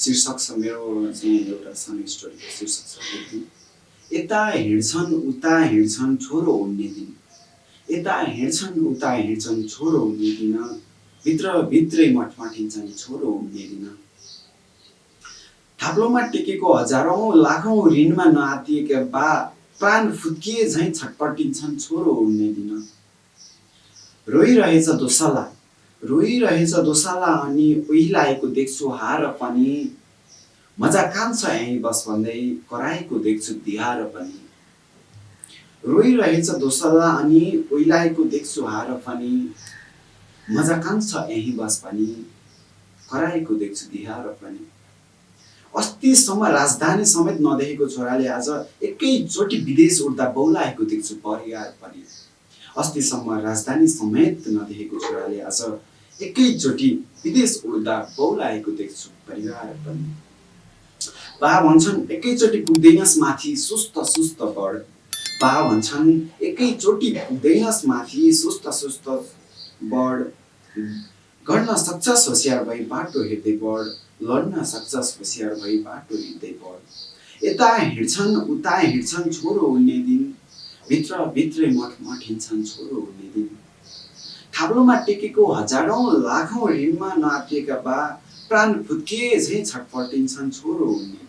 शीर्षक छ मेरो चाहिँ एउटा सानो स्टोरीको शीर्षक छ एक दिन। यता हिँड्छन् उता हिँड्छन् छोरो उड्ने दिन, यता हिँड्छन् उता हिँड्छन् छोरो उड्ने दिन, भित्र भित्रै मठमठिन्छन् छोरो उड्ने दिन। थाप्लोमा टेकेको हजारौं लाखौं ऋणमा नआतिएका बा प्राण फुत्किए झैं छटपटिन्छन् छोरो उड्ने दिन। रोइरहेछ दोसाला अनि ओइलाएको देख्छु हार पनि, मजा कान्छ यहीँ बस भन्दै कराएको देख्छु दिहार पनि। रोइरहेछ दोसाला अनि ओइलाएको देख्छु हार पनि, मजा कान्छ यहीँ बस पनि कराएको देख्छु दिहार पनि। अस्तिसम्म राजधानी समेत नदेखेको छोराले आज एकैचोटि विदेश उड्दा बौलाएको देख्छु परिवार पनि। अस्तिसम्म राजधानी समेत नदेखेको छोराले आज एकैचोटि विदेश उड्दा बौलाएको देख्छु परिवार पनि। बा भन्छन् एकैचोटि पुग्दैनस् माथि सुस्त सुस्त बढ, बा भन्छन् एकैचोटि पुग्दैनस् माथि सुस्त सुस्त बढ, गर्न सक्छस् होशियार भई बाटो हेर्दै बढ, लड्न सक्छस् होशियार भई बाटो हिँड्दै बढ। यता हिँड्छन् उता हिँड्छन् छोरो उड्ने दिन, भित्र भित्रै मठमठिन्छन् छोरो उड्ने दिन। थाप्लोमा टेकेको हजारौं लाखौं ऋणमा नआतिएका बा प्राण फुत्किए झैं छटपटिन्छन् छोरो उड्ने दिन।